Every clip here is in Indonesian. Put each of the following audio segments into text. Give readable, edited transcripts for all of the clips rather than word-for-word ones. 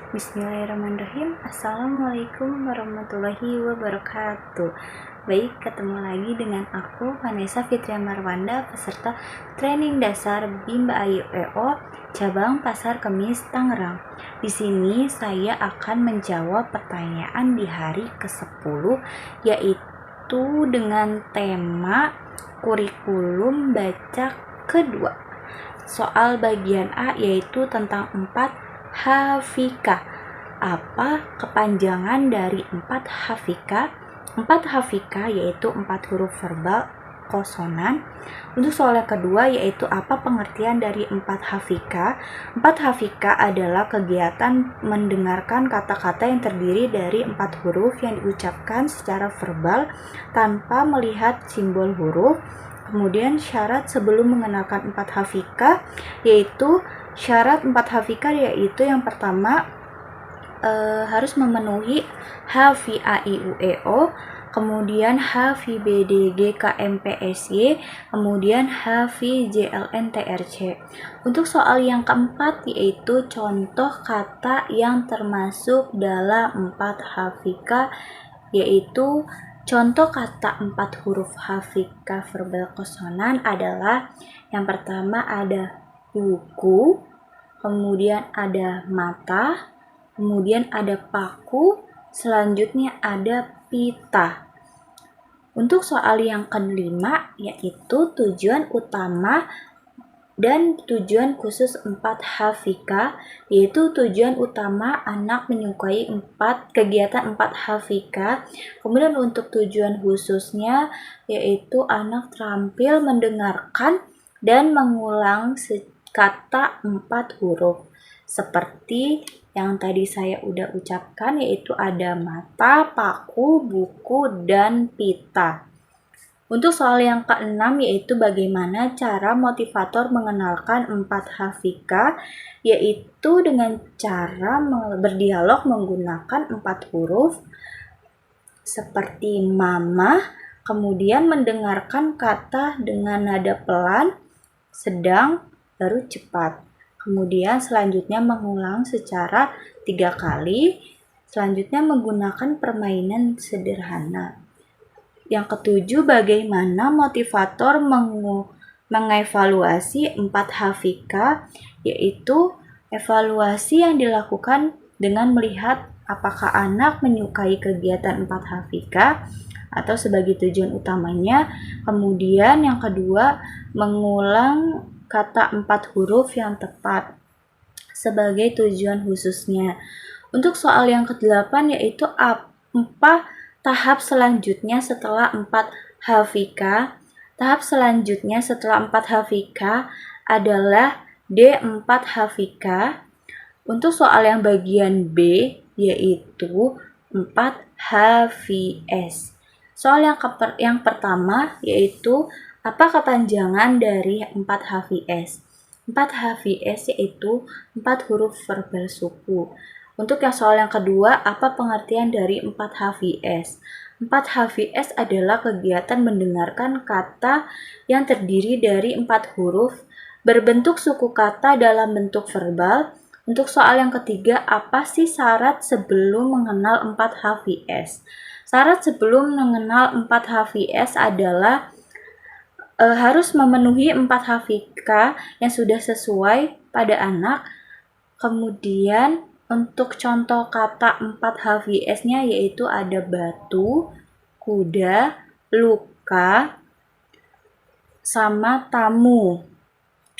Bismillahirrahmanirrahim. Assalamualaikum warahmatullahi wabarakatuh. Baik, ketemu lagi dengan aku Vanessa Fitria Marwanda, peserta training dasar Bimba Ayu EO cabang Pasar Kemis Tangerang. Di sini saya akan menjawab pertanyaan di hari ke-10, yaitu dengan tema kurikulum baca kedua. Soal bagian A yaitu tentang 4 Hafika. Apa kepanjangan dari 4 Hafika? 4 Hafika yaitu 4 huruf verbal konsonan. Untuk soal yang kedua yaitu apa pengertian dari 4 Hafika? 4 Hafika adalah kegiatan mendengarkan kata-kata yang terdiri dari 4 huruf yang diucapkan secara verbal tanpa melihat simbol huruf. Kemudian syarat sebelum mengenalkan 4 Hafika yaitu syarat 4 Hafika yaitu yang pertama harus memenuhi H, V, A, I, U, E, O, kemudian H, V, B, D, G, K, M, P, S, Y, kemudian H, V, J, L, N, T, R, C. Untuk soal yang keempat yaitu contoh kata yang termasuk dalam 4 Hafika yaitu contoh kata 4 huruf Hafika verbal konsonan adalah yang pertama ada buku, kemudian ada mata, kemudian ada paku, selanjutnya ada pita. Untuk soal yang kelima yaitu tujuan utama dan tujuan khusus 4 Hafika, yaitu tujuan utama anak menyukai kegiatan 4 Hafika. Kemudian untuk tujuan khususnya yaitu anak terampil mendengarkan dan mengulang kata 4 huruf seperti yang tadi saya udah ucapkan, yaitu ada mata, paku, buku, dan pita. Untuk soal yang keenam yaitu bagaimana cara motivator mengenalkan 4 Hafika, yaitu dengan cara berdialog menggunakan 4 huruf seperti mama, kemudian mendengarkan kata dengan nada pelan, sedang, baru cepat. Kemudian selanjutnya mengulang secara 3 kali, selanjutnya menggunakan permainan sederhana. Yang ketujuh, bagaimana motivator mengevaluasi 4 Hafika, yaitu evaluasi yang dilakukan dengan melihat apakah anak menyukai kegiatan 4 Hafika atau sebagai tujuan utamanya. Kemudian yang kedua, mengulang kata 4 huruf yang tepat sebagai tujuan khususnya. Untuk soal yang ke-8 yaitu apa tahap selanjutnya setelah 4 Hafika. Tahap selanjutnya setelah 4 Hafika adalah D4 Hafika. Untuk soal yang bagian B yaitu 4 HVS. Soal yang pertama yaitu apa kepanjangan dari 4 HVS? 4 HVS yaitu 4 huruf verbal suku. Untuk yang soal yang kedua, apa pengertian dari 4 HVS? 4 HVS adalah kegiatan mendengarkan kata yang terdiri dari 4 huruf berbentuk suku kata dalam bentuk verbal. Untuk soal yang ketiga, apa sih syarat sebelum mengenal 4 HVS? Syarat sebelum mengenal 4 HVS adalah harus memenuhi 4 Hafika yang sudah sesuai pada anak. Kemudian untuk contoh kata 4 HVS-nya yaitu ada batu, kuda, luka, sama tamu.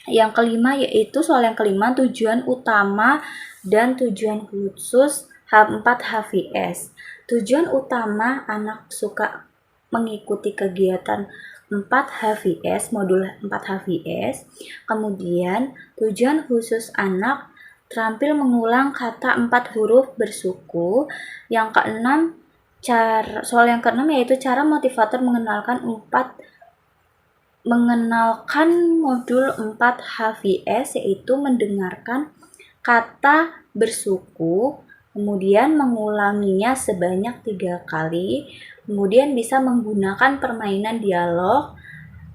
Yang kelima yaitu soal yang kelima, tujuan utama dan tujuan khusus 4 HVS. Tujuan utama anak suka mengikuti kegiatan 4 HVS, modul 4 HVS. Kemudian tujuan khusus anak terampil mengulang kata 4 huruf bersuku. Yang keenam, soal yang keenam yaitu cara motivator mengenalkan modul 4 HVS, yaitu mendengarkan kata bersuku, kemudian mengulanginya sebanyak 3 kali, kemudian bisa menggunakan permainan dialog,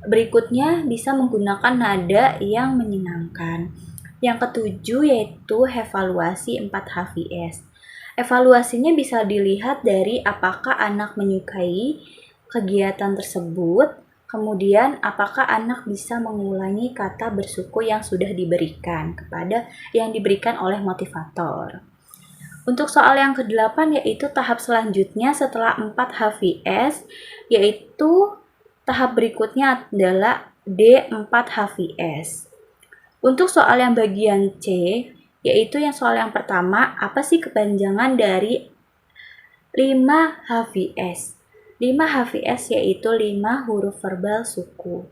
berikutnya bisa menggunakan nada yang menyenangkan. Yang ketujuh yaitu evaluasi 4HVS. Evaluasinya bisa dilihat dari apakah anak menyukai kegiatan tersebut, kemudian apakah anak bisa mengulangi kata bersuku yang sudah diberikan oleh motivator. Untuk soal yang ke-8 yaitu tahap selanjutnya setelah 4HVS, yaitu tahap berikutnya adalah D4HVS. Untuk soal yang bagian C, yaitu yang soal yang pertama, apa sih kepanjangan dari 5HVS? 5HVS yaitu 5 huruf verbal suku.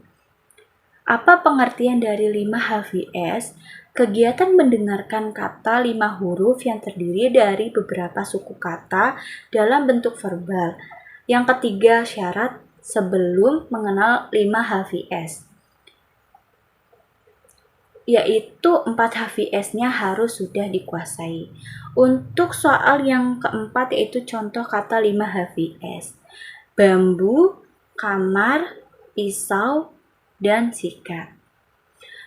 Apa pengertian dari 5HVS? Kegiatan mendengarkan kata 5 huruf yang terdiri dari beberapa suku kata dalam bentuk verbal. Yang ketiga, syarat sebelum mengenal 5HVS. Yaitu 4HVS-nya harus sudah dikuasai. Untuk soal yang keempat yaitu contoh kata 5HVS. Bambu, kamar, pisau, dan sikat.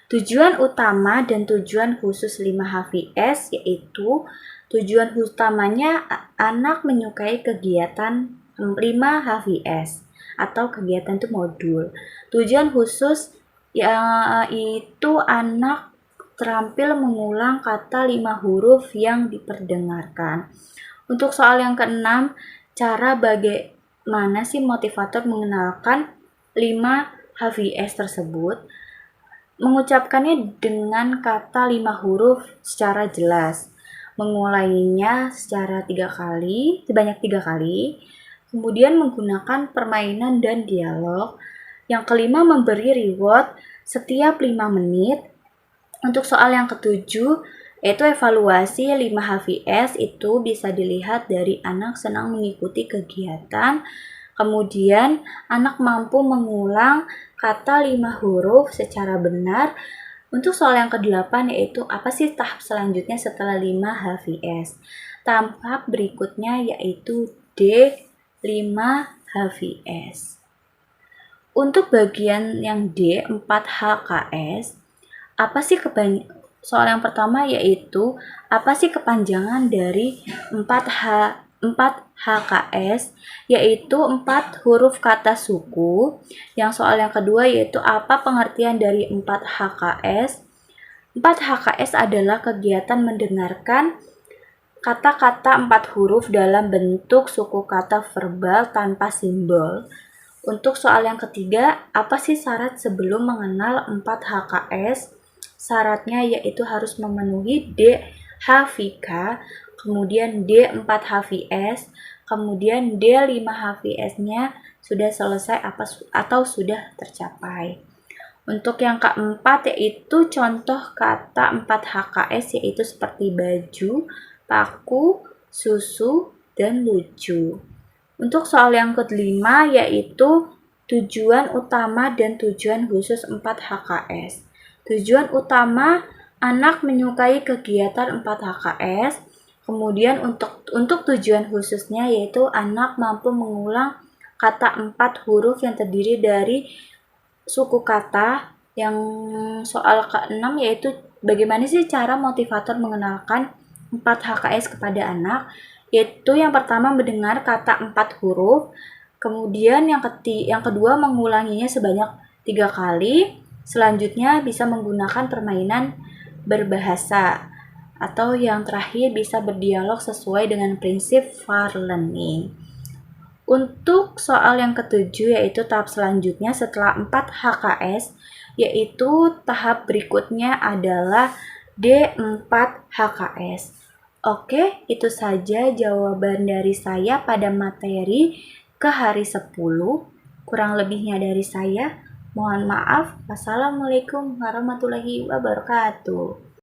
Tujuan utama dan tujuan khusus 5HVS yaitu tujuan utamanya anak menyukai kegiatan 5HVS atau kegiatan itu modul. Tujuan khusus yaitu anak terampil mengulang kata 5 huruf yang diperdengarkan. Untuk soal yang keenam, cara bagaimana sih motivator mengenalkan 5HVS tersebut? Mengucapkannya dengan kata 5 huruf secara jelas, mengulainya sebanyak 3 kali, kemudian menggunakan permainan dan dialog. Yang kelima, memberi reward setiap 5 menit. Untuk soal yang ketujuh, yaitu evaluasi 5HVS itu bisa dilihat dari anak senang mengikuti kegiatan, kemudian anak mampu mengulang kata 5 huruf secara benar. Untuk soal yang ke-8 yaitu apa sih tahap selanjutnya setelah 5HVS? Tahap berikutnya yaitu D5HVS. Untuk bagian yang D, 4HKS, soal yang pertama yaitu apa sih kepanjangan dari 4HKS, yaitu 4 huruf kata suku. Yang soal yang kedua yaitu apa pengertian dari 4HKS. 4HKS adalah kegiatan mendengarkan kata-kata 4 huruf dalam bentuk suku kata verbal tanpa simbol. Untuk soal yang ketiga, apa sih syarat sebelum mengenal 4HKS? Syaratnya yaitu harus memenuhi D-HVK, kemudian D4HVS, kemudian D5HVS-nya sudah selesai atau sudah tercapai. Untuk yang keempat yaitu contoh kata 4HKS yaitu seperti baju, paku, susu, dan lucu. Untuk soal yang kelima yaitu tujuan utama dan tujuan khusus 4HKS. Tujuan utama anak menyukai kegiatan 4HKS. Kemudian untuk tujuan khususnya yaitu anak mampu mengulang kata 4 huruf yang terdiri dari suku kata. Yang soal ke-6 yaitu bagaimana sih cara motivator mengenalkan 4HKS kepada anak? Yaitu yang pertama mendengar kata 4 huruf, kemudian yang kedua mengulanginya sebanyak 3 kali, selanjutnya bisa menggunakan permainan berbahasa, atau yang terakhir bisa berdialog sesuai dengan prinsip fair learning. Untuk soal yang ketujuh yaitu tahap selanjutnya setelah 4HKS, yaitu tahap berikutnya adalah D4HKS. Oke, itu saja jawaban dari saya pada materi ke hari 10. Kurang lebihnya dari saya, mohon maaf. Wassalamualaikum warahmatullahi wabarakatuh.